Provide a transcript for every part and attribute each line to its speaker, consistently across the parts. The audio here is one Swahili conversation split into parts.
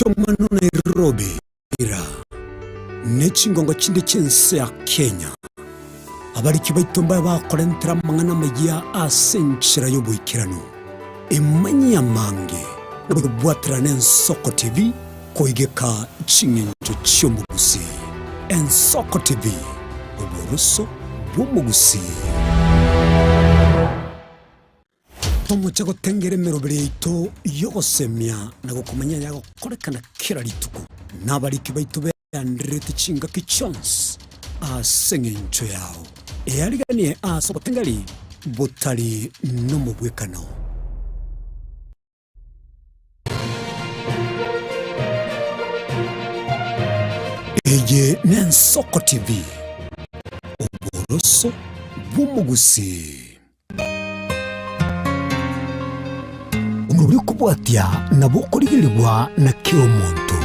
Speaker 1: Mano Nairobi ira nechingongo chinde chense ya Kenya abariki baitomba bakorentera mangana magia asenchira yobuikirano emanya mange nabwatira n'Ensoko TV koigeka chingenjo chyomugusi Y'Ensoko TV uburuso bw'umugusi Tomochago tengere merobere ito yogosemia na gukumanya yago korekana kira rituko nabariki baitu beandrete chinga kichons asengencho yao eariganie asobotengali botali no mubwekano Eye n'Ensoko TV uburoso bw'umugusi Umuri kubwatia na bokorigelwa na kiro muntu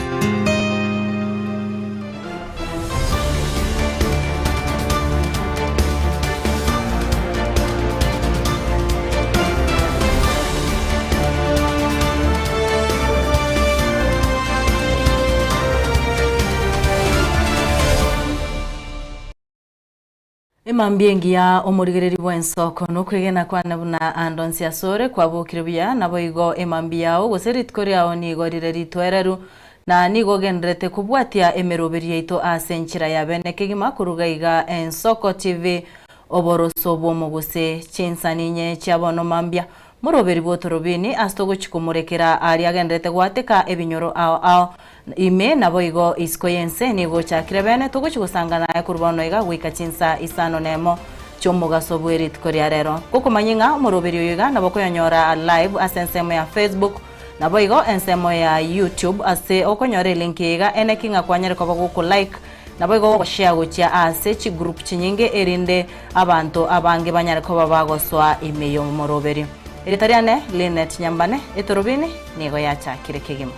Speaker 2: Emambiengi ya omurigereri bw'Ensoko nokwegena kwana buna andonsi asore kwabukire bya naboigo emambi yao goseritkorya yao nigorire ritwereru na nigo gendrete kubwatia emeroberi yaito asenchira ya bene kigima kurugaiga Y'Ensoko TV oboroso bw'omuguse chinsaninye chabono mambia muroberi bw'Etorobini astogo chikumurekera ali agendrete gwateka ebinyoro ao ime naboigo iskoyense nigo chakire bene togo chigusangana kurbono iga gwika chinsa isano nemo chomugaso bw'eritkorya rero kukumanyinga muroberi oyiga nabokoyonyora live asensemo ya Facebook naboigo ensemo ya YouTube ase okonyore link iga enekinga kwanyere ko baguko like naboigo ko share gocha ase chi group chinyinge erinde abantu abange banyare ko babagoswa imeyo muroberi eritariane Linet Nyambane Etorobini nigo yacha kire kigimo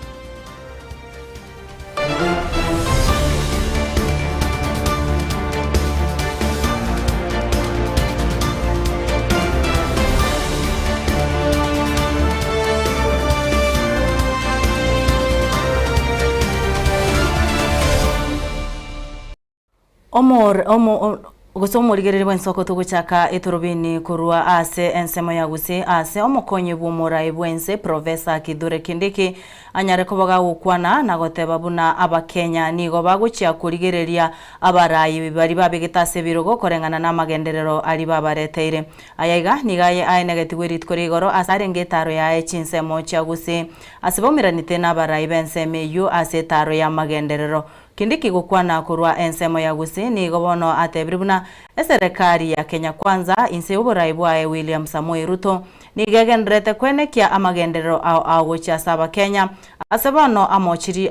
Speaker 2: Gosomurigereri bw'Ensoko tuguchaka Etorobini kurua ase ensemo yagusi ase omokonyi bw'umurai bwense Professor Kidure Kindiki anyare kobaga gukwana na goteba buna abakenya nigo baguchia kurigereria abarayi bari babigitase birogo korengana na magenderero ali babareteire ayayiga nigaye aye negative ritkorigoro asare ngetaro ya chinsemo chagusi asibomiranite na abarayi bense meyu ase taro ya magenderero Kindiki gukwana kurwa ensemo ya gusi ni gobono atebribuna eserekari ya Kenya kwanza inse uborai bwae William Samoei Ruto ni gegendrete kwenekia amagenderero au gocha saba Kenya asabano amochiri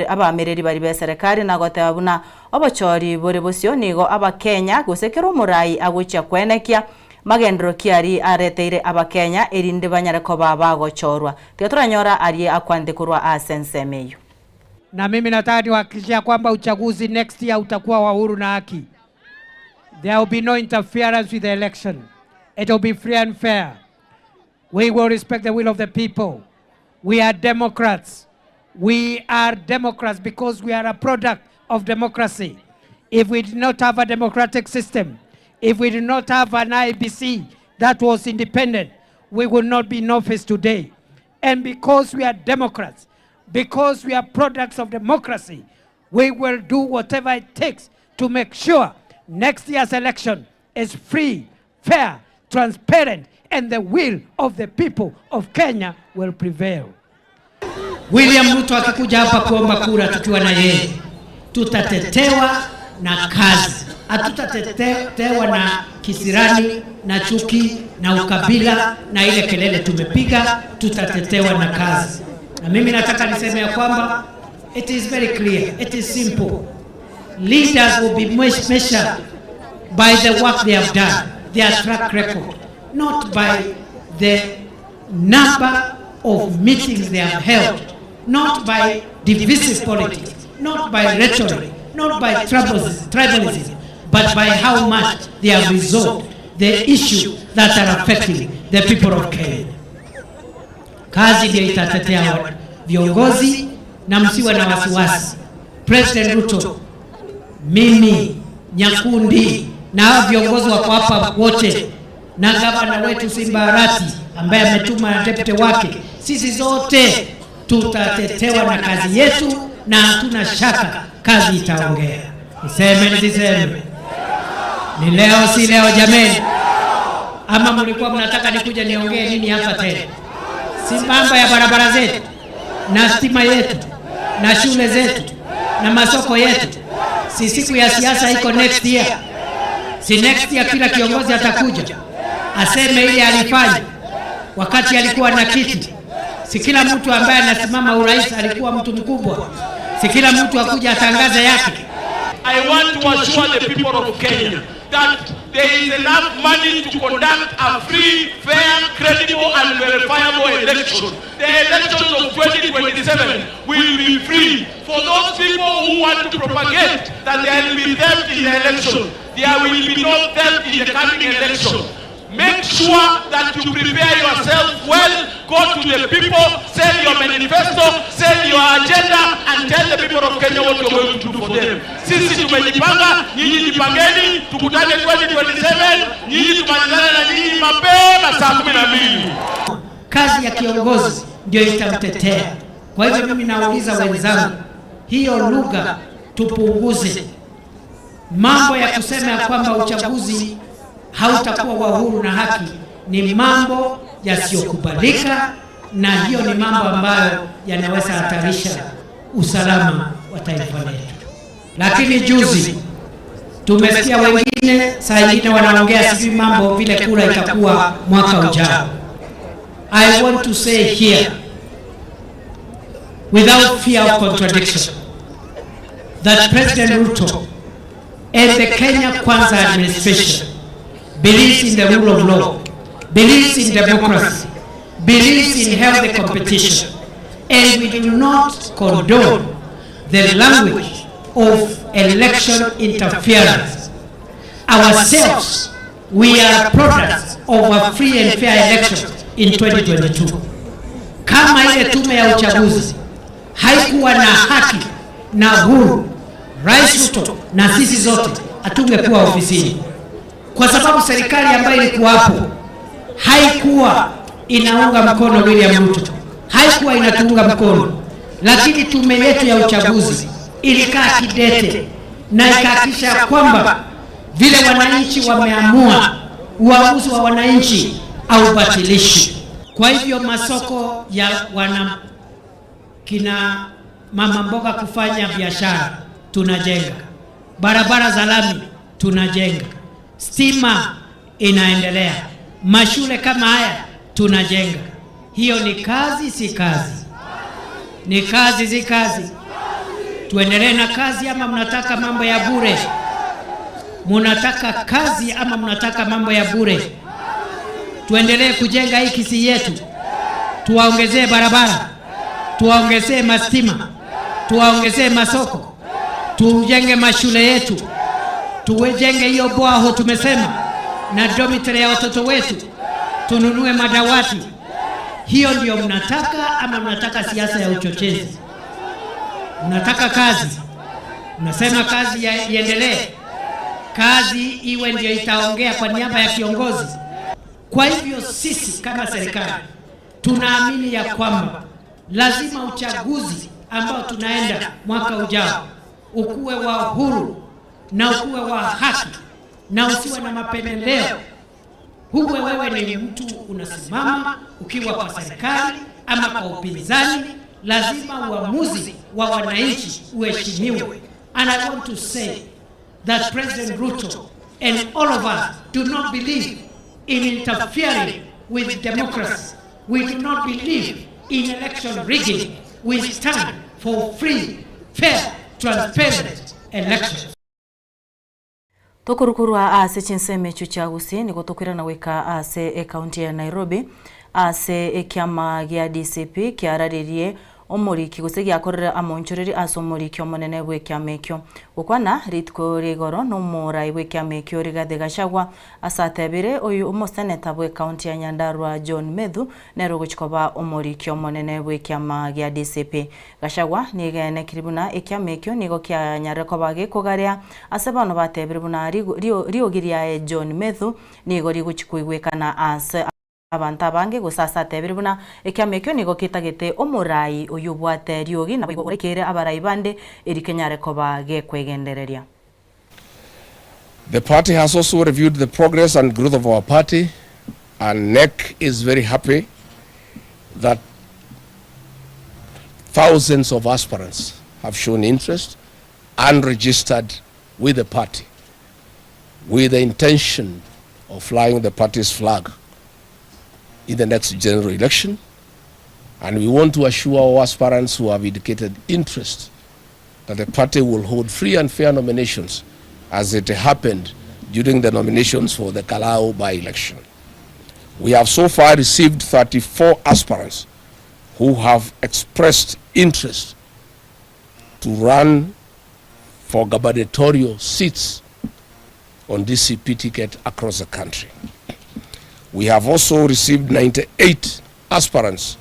Speaker 2: abamereri bari be serekari na gotebuna obochori bore bosyo nigo abakenya gusekero murai agocha kwenekia magendero kiari areteire abakenya erinde banyare ko bagochorwa teturanyora ari akwande kurwa asensemeyo
Speaker 3: Na mimi nataka niwahakikishia kwamba uchaguzi next year utakuwa wa huru na haki. There will be no interference with the election. It will be free and fair. We will respect the will of the people. We are Democrats. We are Democrats because we are a product of democracy. If we did not have a democratic system, if we did not have an IBC that was independent, we would not be in office today. And because we are Democrats, because we are products of democracy, we will do whatever it takes to make sure next year's election is free, fair, transparent, and the will of the people of Kenya will prevail.
Speaker 4: William Ruto akikuja hapa kuomba kura tukiwa na yeye, tutatetewa na kazi. Hatutatetewa na kisirani, na chuki, na ukabila, na ile kelele tumepiga, tutatetewa na kazi. Na mimi nataka niseme ya kwamba it is very clear, it is simple. Leaders will be measured by the work they have done, their track record, not by the number of meetings they have held, not by divisive politics, not by rhetoric, not by tribalism, but by how much they have resolved the issues that are affecting the people of Kenya. Kazi ndio itatetea viongozi na msiwe na wasiwasi. President Ruto, mimi, Nyakundi na hao viongozi wako hapa wote, na gavana wetu Simbarati ambaye ametuma deputy wake, sisi zote tutatetewa na kazi yetu, na hatuna shaka kazi itaongea. Niseme nisiseme? Ni leo si leo jameni? Ama mlikuwa mnataka nikuja niongee nini hapa tena? Si mambo ya barabara zetu na stima yetu na shule zetu na masoko yetu? Si siku ya siasa iko next year? Si next year kila kiongozi atakuja aseme ile alifanya wakati alikuwa na kiti? Si kila mtu ambaye anasimama urais alikuwa mtu mkubwa? Si kila mtu akuja atangaza yake?
Speaker 5: I want to assure the people of Kenya that there is enough money to conduct a free, fair, credible and verifiable election. The elections of 2027 will be free. For those people who want to propagate that there will be theft in the election, there will be no theft in the coming election. Make sure that you prepare yourself well, go to the people, sell your manifesto, sell your agenda, and tell the people of Kenya what you're going to do for them. Sisi tumejipanga, nyinyi jipangeni, tukutane 2027, nyinyi tumalizane na nyinyi mapema saa 12.
Speaker 4: Kazi ya kiongozi ndio itamtetea. Kwa hivyo mimi nauliza wenzangu, hiyo lugha tupunguze. Mambo ya kusema kwamba uchaguzi hautakuwa wa huru na haki ni mambo yasiyokubalika, na hiyo ni mambo ambayo yanaweza hatarisha usalama wa taifa letu. Lakini juzi tumesikia wengine saa nyingine wanaongea sijui mambo vile kura itakuwa mwaka ujao. I want to say here without fear of contradiction that President Ruto and the Kenya Kwanza administration believes in the rule of law, believes in democracy, believes in healthy competition, and we do not condone the language of election interference. Ourselves, we are products of a free and fair election in 2022. Kama ile tume ya uchaguzi haikuwa na haki na huru, Rais Ruto na sisi zote hatungekuwa ofisini, kwa sababu serikali ambayo ilikuwa hapo haikuwa inaunga mkono William Ruto, haikuwa inatuunga mkono. Lakini tume yetu ya uchaguzi ilikaa kidete na ikahakikisha kwamba vile wananchi wameamua, uamuzi wa wananchi au batilishi. Kwa hivyo masoko ya kina mama mboga kufanya biashara tunajenga, barabara za lami tunajenga, stima inaendelea, mashule kama haya tunajenga. Hiyo ni kazi si kazi? Ni kazi si kazi? Tuendelee na kazi ama mnataka mambo ya bure? Mnataka kazi ama mnataka mambo ya bure? Tuendelee kujenga hii Kisii yetu, tuwaongezee barabara, tuwaongezee mastima, tuwaongezee masoko, tujenge mashule yetu, tuwejenge hiyo bwaho tumesema, na dormitory ya watoto wetu, tununue madawati. Hiyo ndio mnataka ama mnataka siasa ya uchochezi? Mnataka kazi, mnasema kazi iendelee, kazi iwe ndio itaongea kwa niaba ya kiongozi. Kwa hivyo sisi kama serikali tunaamini ya kwamba lazima uchaguzi ambao tunaenda mwaka ujao ukuwe wa huru na ukuwe wa haki na usiwe na mapendeleo. Huwe wewe ni mtu unasimama ukiwa kwa serikali ama kwa upinzani, lazima uamuzi wa wananchi uheshimiwe. And I want to say that President Ruto and all of us do not believe in interfering with democracy. We do not believe in election rigging. We stand for free, fair, transparent elections.
Speaker 2: Tokurukurwa ase chinseme chuchagusi niko tokwira na weka ase county ya Nairobi ase kiama gya DCP kiararirie omoriki gose giakorera amonchoreri ase omoriki omonene bwe kiamekio gukwana ritko rigoro no morai bwe kiamekio Rigathi Gachagua asatebire oyu omoseneta bwe county ya Nyandarua John Methu nero guchikoba omoriki omonene bwe kiama gia DCP. Gachagua nigene kiribuna ekiamekio nigo kia nyareko bage kogaria ase bano batebire buna riogiria John Methu nigo riguchikuigwekana ase abantu abange gusasa tebire buna ekiamekio nigo kitagete omurai oyu bwate riogi na bigo urekere abarai bande erikenyareko bage kwegendereria.
Speaker 6: The party has also reviewed the progress and growth of our party, and NEC is very happy that thousands of aspirants have shown interest and registered with the party with the intention of flying the party's flag in the next general election. And we want to assure our aspirants who have indicated interest that the party will hold free and fair nominations as it happened during the nominations for the Kalau by-election. We have so far received 34 aspirants who have expressed interest to run for gubernatorial seats on DCP ticket across the country. We have also received 98 aspirants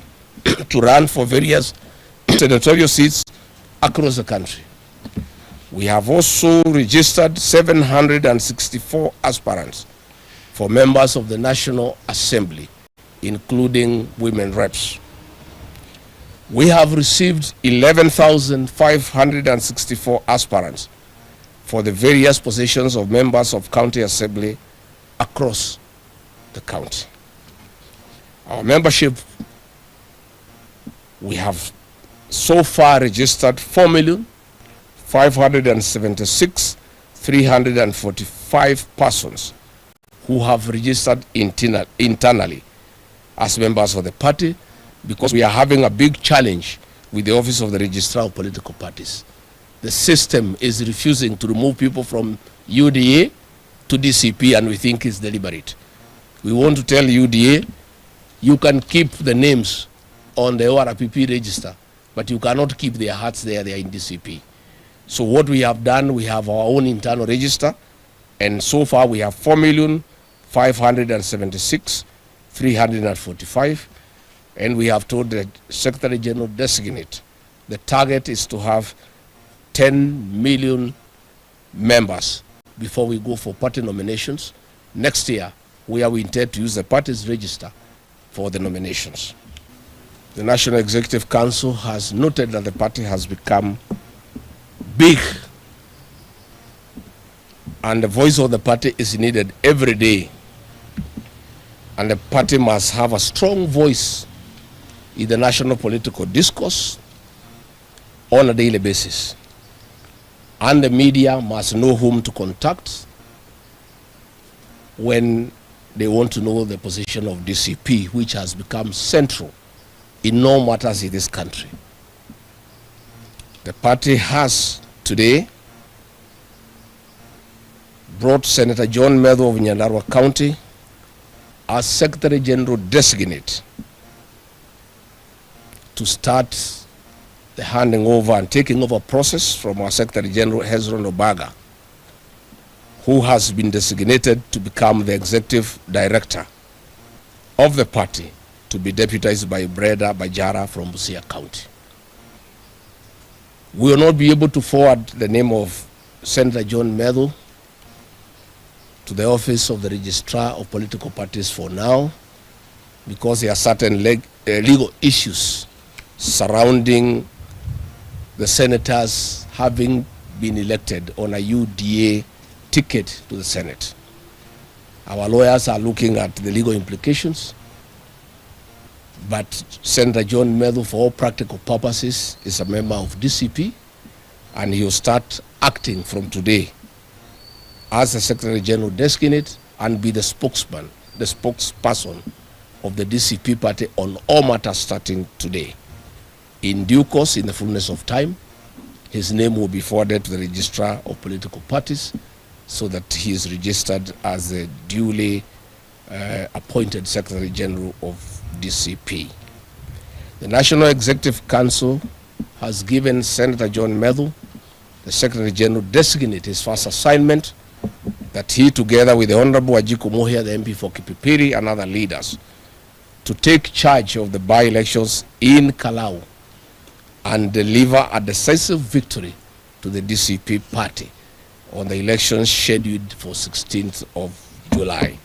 Speaker 6: to run for various senatorial seats across the country. We have also registered 764 aspirants for members of the National Assembly, including women reps. We have received 11,564 aspirants for the various positions of members of County Assembly across the county. Our membership, we have so far registered 4,576,345 persons who have registered internally as members of the party, because we are having a big challenge with the Office of the Registrar of Political Parties. The system is refusing to remove people from UDA to DCP, and we think it's deliberate. We want to tell UDA, you can keep the names on the ORPP register, but you cannot keep their hearts there, they are in DCP. So what we have done, we have our own internal register, and so far we have 4,576,345, and we have told the Secretary General designate the target is to have 10 million members before we go for party nominations next year, where we intend to use the party's register for the nominations. The National Executive Council has noted that the party has become big, and the voice of the party is needed every day, and the party must have a strong voice in the national political discourse on a daily basis, and the media must know whom to contact when they want to know the position of DCP, which has become central in all matters in this country. The party has today brought Senator John Methu of Nyandarua County as Secretary General designate to start the handing over and taking over process from our Secretary General Hezron Obaga, who has been designated to become the Executive Director of the party, to be deputized by Breda Bajara from Busia County. We will not be able to forward the name of Senator John Methu to the Office of the Registrar of Political Parties for now, because there are certain legal issues surrounding the senators having been elected on a UDA ticket to the Senate. Our lawyers are looking at the legal implications, but Senator John Methu, for all practical purposes, is a member of DCP, and he will start acting from today as the Secretary General designate and be the spokesman, the spokesperson of the DCP party on all matters starting today. In due course, in the fullness of time, his name will be forwarded to the Registrar of Political Parties so that he is registered as the duly appointed Secretary General of DCP. The National Executive Council has given Senator John Medhu, the Secretary General designate, his first assignment, that he, together with the Honorable Wajiko Mohia, the MP for Kipipiri, and other leaders, to take charge of the by-elections in Kalau and deliver a decisive victory to the DCP party on the elections scheduled for 16th of July.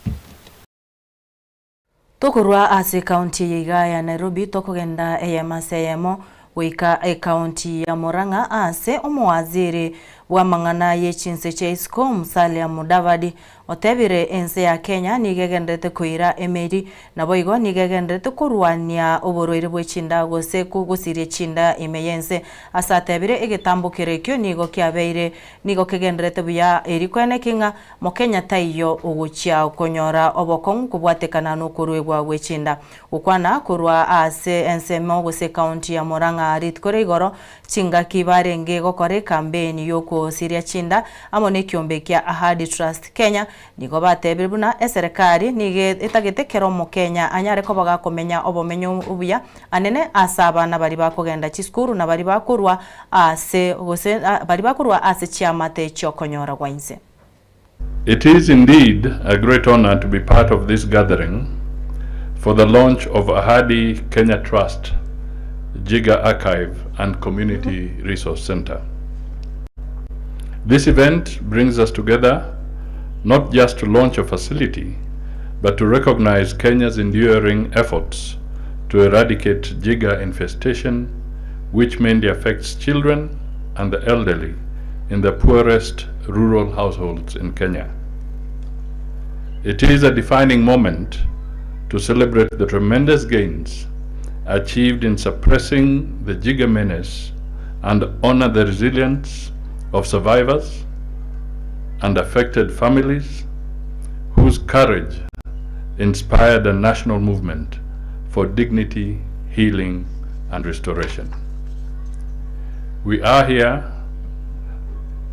Speaker 2: Tokurwa ase county yiga ya Nairobi tokugenda eyemo wika county ya Murang'a ase omwaziri wa mang'ana y'echinse cheisiko Musalia Mudavadi otebire ense ya Kenya nigegendete kuira emeri nabo igo nigegendete kurwania oborwere bw'echinda gose kugusirie chinda imeyense asa tebire egetambukire kyo nigo kyabeire nigo kegendete buya erikwene kinga mo Kenya taiyo uguchia konyora obokong kubwatekana n'okurwegwa gw'echinda ukwana kurwa ase ensemo gose county ya Murang'a ritkore igoro chinga kibarenge gokore campaign yoko siria chinda amone kiombe kya Ahadi Trust Kenya nigo batebire buna eserikali nige itagetekero mu Kenya anyare ko bagakomenya obomenyo ubuya anene asaba na bari bakogenda chiskuru na bari bakurwa ase gose bari bakurwa ase chiamate chokonyora gwainse.
Speaker 7: It is indeed a great honor to be part of this gathering for the launch of Ahadi Kenya Trust Jiga Archive and Community Resource Center. This event brings us together not just to launch a facility, but to recognize Kenya's enduring efforts to eradicate Jiga infestation, which mainly affects children and the elderly in the poorest rural households in Kenya. It is a defining moment to celebrate the tremendous gains achieved in suppressing the Jiga menace and honor the resilience of survivors and affected families whose courage inspired a national movement for dignity, healing, and restoration. We are here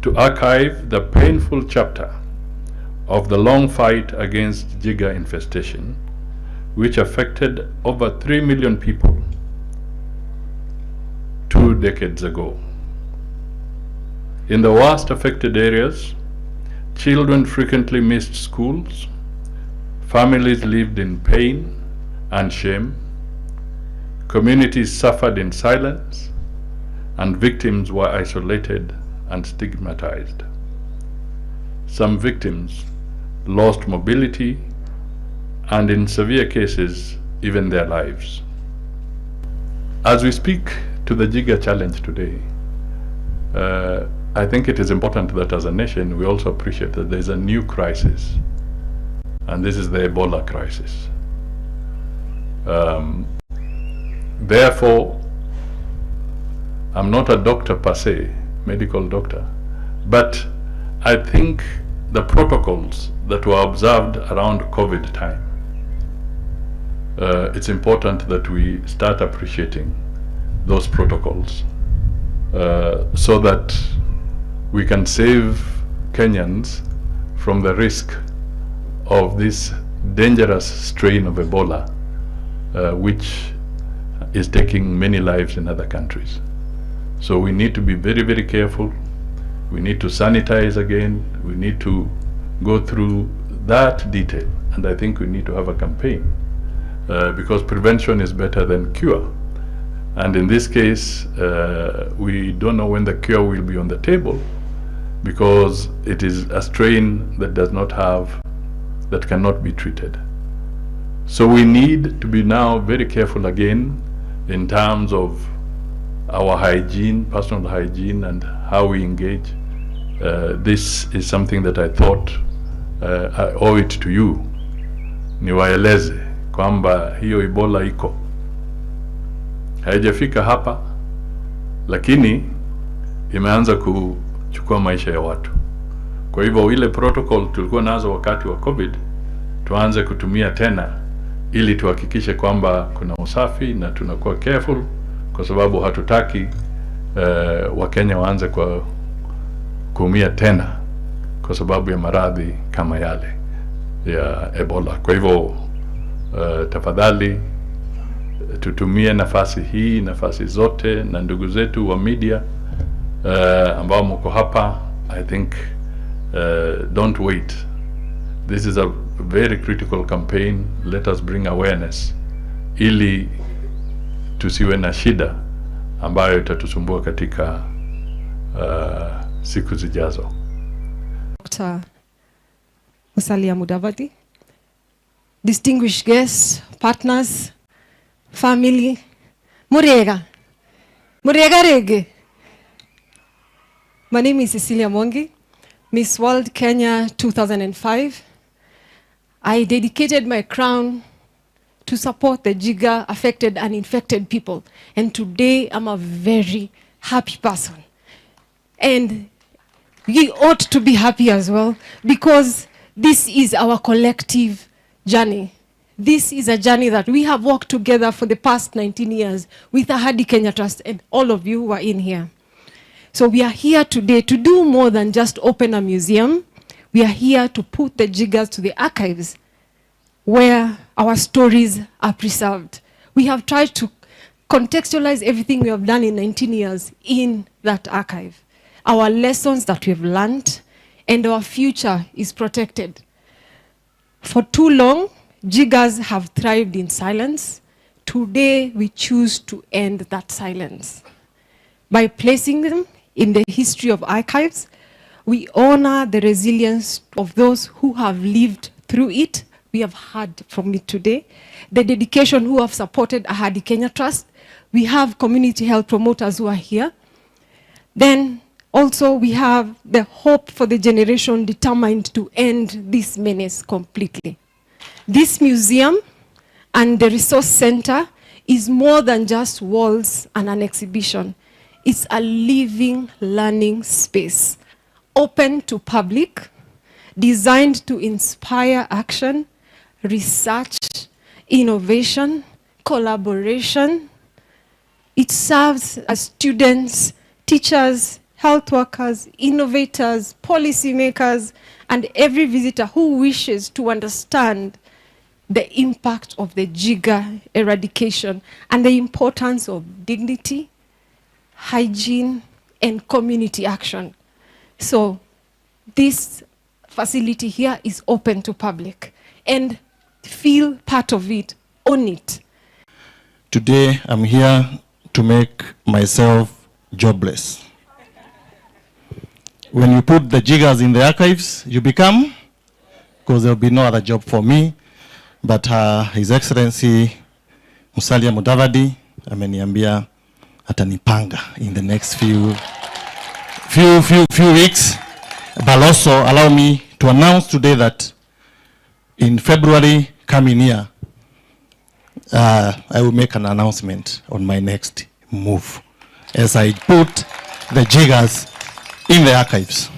Speaker 7: to archive the painful chapter of the long fight against Jiga infestation, which affected over 3 million people 2 decades ago. In the worst affected areas, children frequently missed schools, families lived in pain and shame, communities suffered in silence, and victims were isolated and stigmatized. Some victims lost mobility and in severe cases, even their lives. As we speak to the Jiga challenge today, I think it is important that as a nation, we also appreciate that there's a new crisis, and this is the Ebola crisis. Therefore, I'm not a doctor per se, medical doctor, but I think the protocols that were observed around COVID time, it's important that we start appreciating those protocols so that we can save Kenyans from the risk of this dangerous strain of Ebola, which is taking many lives in other countries. So we need to be very, very careful. We need to sanitize again. We need to go through that detail. And I think we need to have a campaign because prevention is better than cure. And in this case, we don't know when the cure will be on the table because it is a strain that does not have, that cannot be treated. So we need to be now very careful again in terms of our hygiene, personal hygiene, and how we engage. This is something that I thought I owe it to you. Niwaeleze kwamba hiyo Ebola iko. Haijafika hapa, lakini imeanza kuchukua maisha ya watu. Kwa hivyo ile protocol tulikuwa nazo wakati wa COVID, tuanze kutumia tena ili tuhakikishe kwamba kuna usafi na tunakuwa careful, kwa sababu hatutaki Wakenya waanze kuumia tena kwa sababu ya maradhi kama yale ya Ebola. Kwa hivyo tafadhali tutumie nafasi zote na ndugu zetu wa media ambao mko hapa. I think don't wait. This is a very critical campaign. Let us bring awareness ili tusiwe na shida ambayo itatusumbua katika siku zijazo.
Speaker 8: Dr. Musalia Mudavadi, distinguished guests, partners, family, Murega Rege. My name is Cecilia Mwangi, Miss World Kenya 2005. I dedicated my crown to support the Jiga affected and infected people. And today I'm a very happy person. And we ought to be happy as well, because this is our collective journey. This is a journey that we have walked together for the past 19 years with the Ahadi Kenya Trust and all of you who are in here. So we are here today to do more than just open a museum. We are here to put the Jigas to the archives where our stories are preserved. We have tried to contextualize everything we have done in 19 years in that archive. Our lessons that we've learned, and our future is protected. For too long, Jigas have thrived in silence. Today, we choose to end that silence. By placing them in the history of archives, we honor the resilience of those who have lived through it. We have heard from it today. The dedication who have supported Ahadi Kenya Trust. We have community health promoters who are here. Then also we have the hope for the generation determined to end this menace completely. This museum and the resource center is more than just walls and an exhibition. It's a living learning space, open to public, designed to inspire action, research, innovation, collaboration. It serves as students, teachers, health workers, innovators, policymakers, and every visitor who wishes to understand the impact of the Jiga eradication and the importance of dignity, hygiene, and community action. So this facility here is open to public, and feel part of it, own it.
Speaker 9: Today I'm here to make myself jobless. When you put the Jigas in the archives, you become, because there will be no other job for me. But His Excellency Musalia Mudavadi ameniambia atanipanga in the next few weeks. But also allow me to announce today that in February coming year, I will make an announcement on my next move as I put the Jigas in the archives.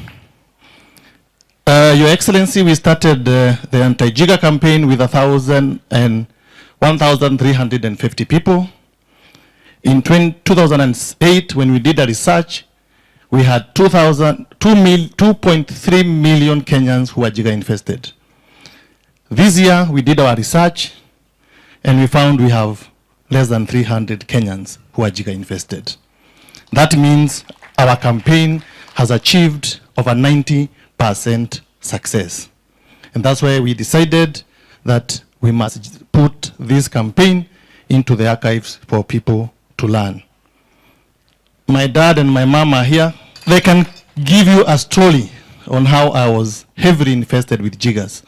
Speaker 9: Your Excellency, we started the anti-Jiga campaign with 1,350 people. In 2008, when we did a research, we had 2.3 million Kenyans who were Jiga infested. This year, we did our research, and we found we have less than 300 Kenyans who are Jiga infested. That means our campaign has achieved over 90% success. And that's why we decided that we must put this campaign into the archives for people to learn. My dad and my mom are here. They can give you a story on how I was heavily infested with Jigas.